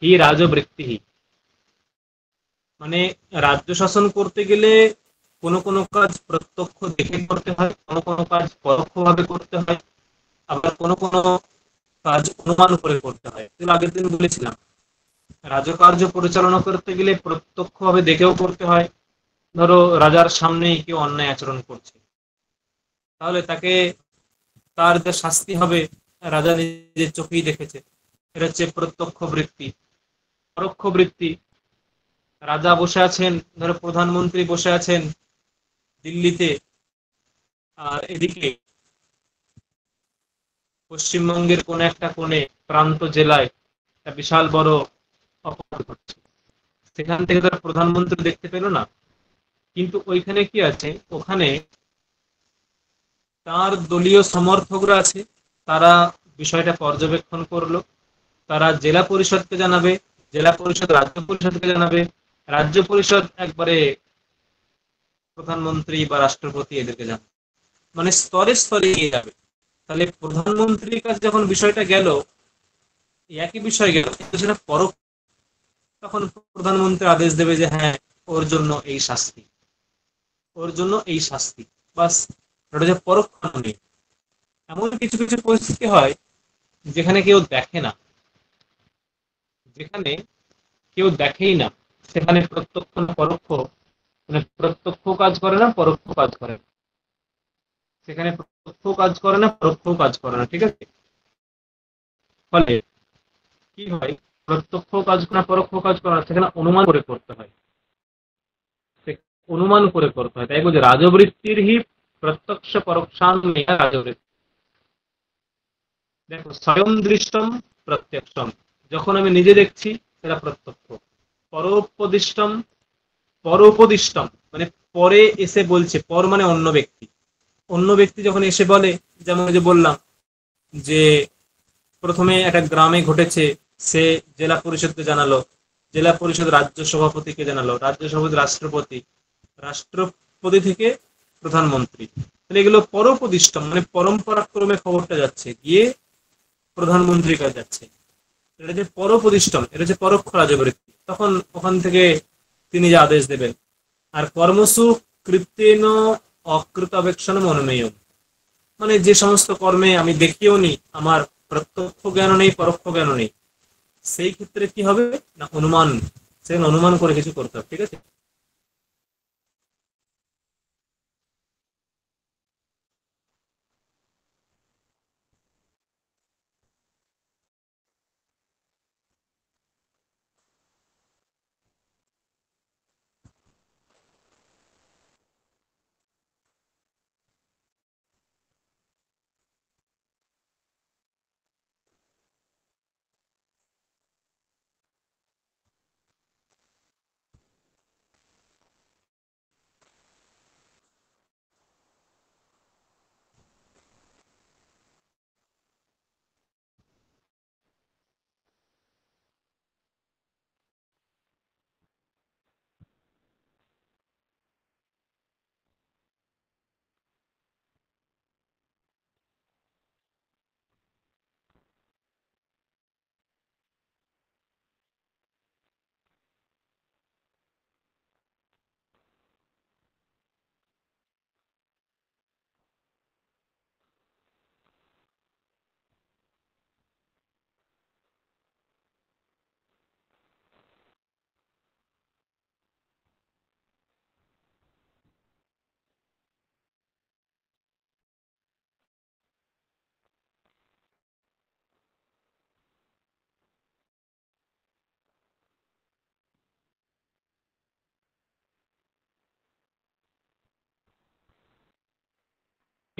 হি রাজবৃত্তি। মানে রাজ্য শাসন করতে গেলে কোনো কোনো কাজ প্রত্যক্ষ দেখে করতে হয়, কোনো কোনো কাজ পরোক্ষভাবে করতে হয়, আবার কোনো কোনো কাজ অনুমান করে করতে হয়। এগুলো আগের দিন বলেছিলাম। রাজকার্য পরিচালনা করতে গেলে প্রত্যক্ষভাবে দেখেও করতে হয়, ধরো রাজার সামনেই কেউ অন্যায় আচরণ করছে, তাহলে তাকে তার যে শাস্তি হবে রাজা নিজের চোখেই দেখেছে। এটা হচ্ছে প্রত্যক্ষ বৃত্তি। পরোক্ষ বৃত্তি, রাজা বসে আছেন, ধরো প্রধানমন্ত্রী বসে আছেন দিল্লিতে, আর এদিকে পশ্চিমবঙ্গের কোন একটা কোণে প্রান্ত জেলায় একটা বিশাল বড় অপরাধ ঘটছে, সেখান থেকে তারা প্রধানমন্ত্রী দেখতে পেল না, কিন্তু ওইখানে কি আছে, ওখানে তার দলীয় সমর্থকরা আছে, তারা বিষয়টা পর্যবেক্ষণ করলো, তারা জেলা পরিষদকে জানাবে, জেলা পরিষদ রাজ্য পরিষদকে জানাবে, রাজ্য পরিষদ একবারে প্রধানমন্ত্রী বা রাষ্ট্রপতি এদেরকে জানাবে, মানে স্তরে স্তরে এগিয়ে যাবে। তাহলে প্রধানমন্ত্রীর কাছে যখন বিষয়টা গেল, একই বিষয় গেল কিন্তু সেটা পরোক্ষ, তখন প্রধানমন্ত্রী আদেশ দেবে যে হ্যাঁ, ওর জন্য এই শাস্তি, ওর জন্য এই শাস্তি, বাস। এটা যে পরোক্ষ নয়। এমন কিছু কিছু পরিস্থিতি হয় যেখানে কেউ দেখে না, যেখানে কেউ দেখেই না, সেখানে প্রত্যক্ষ না পরোক্ষ, মানে প্রত্যক্ষ কাজ করে না, পরোক্ষ কাজ করে না, সেখানে প্রত্যক্ষ কাজ করে না, পরোক্ষ কাজ করে না, ঠিক আছে। ফলে কি হয়, প্রত্যক্ষ কাজ না পরোক্ষ কাজ করে না, সেখানে অনুমান করে করতে হয়, অনুমান করে করতে হয়। তাই বলছে রাজবৃত্তির হি প্রত্যক্ষ পরোক্ষান রাজবৃত্তি। দেখো, স্বয়ং দৃষ্টম প্রত্যক্ষম, যখন আমি নিজে দেখছি সেটা প্রত্যক্ষ। পরোপদিষ্টম, পরোপদিষ্টম মানে পরে এসে বলছে, পর মানে অন্য ব্যক্তি, অন্য ব্যক্তি যখন এসে বলে, যেমন যে বললাম যে প্রথমে একটা গ্রামে ঘটেছে, সে জেলা পরিষদকে জানালো, জেলা পরিষদ রাজ্য সভাপতিকে জানালো, রাজ্য সভাপতি রাষ্ট্রপতি, রাষ্ট্রপতি থেকে প্রধানমন্ত্রী। তাহলে এগুলো পরোপদিষ্টম মানে পরম্পরাক্রমে খবরটা যাচ্ছে, গিয়ে প্রধানমন্ত্রীর কাছে যাচ্ছে। এটা যে পরোপদিষ্টম, এটা যে পরোক্ষ রাজবৃত্তি, তখন ওখান থেকে তিনি যে আদেশ দেবেন। আর কর্মসু কৃত্যেন অকৃতাবেক্ষণ মনোমেয়, মানে যে সমস্ত কর্মে আমি দেখিও নি, আমার প্রত্যক্ষ জ্ঞান নেই, পরোক্ষ জ্ঞান নেই, সেই ক্ষেত্রে কি হবে না, অনুমান, সেখানে অনুমান করে কিছু করতে হবে, ঠিক আছে।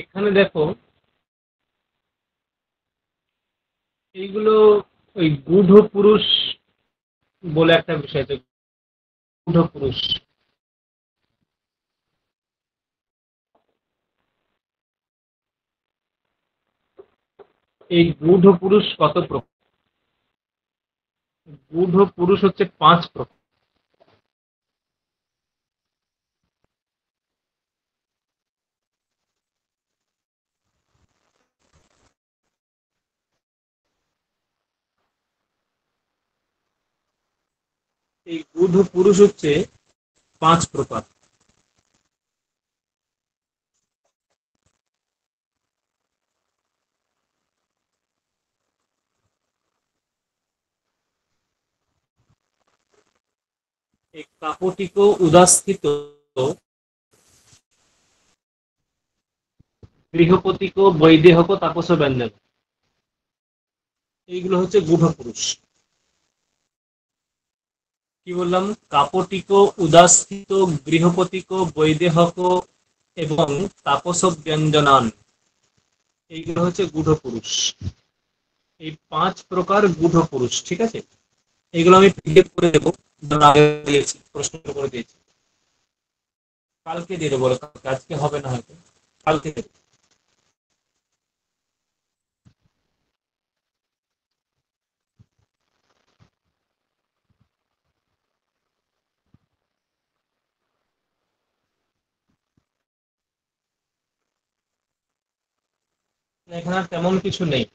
এখানে দেখো, এইগুলো ওই গূঢ় পুরুষ বলে একটা বিষয় আছে, গূঢ় পুরুষ। এই গূঢ় পুরুষ কত প্রকার? গূঢ় পুরুষ হচ্ছে 5 প্রকার। এই গূঢ় পুরুষ হচ্ছে 5 প্রকার। এই কাপটিক উদাস্থিত গৃহপতিক বৈদেহক তাপস ব্যঞ্জন, এইগুলো হচ্ছে গূঢ় পুরুষ। কি বললাম? কাপটিক, উদাস্থিত, গৃহপতিক, বৈদেহক এবং তাপস ব্যঞ্জনান, এইগুলো হচ্ছে গূঢ় পুরুষ। এই 5 প্রকার গূঢ় পুরুষ, ঠিক আছে? এগুলো আমি পিডিএফ করে দেবো, আগে দিয়েছি, প্রশ্ন করে দিয়েছি, কালকে দিয়ে দেবো, আজকে হবে না হয়তো, কালকে দেবো। এখানে আর তেমন কিছু নেই।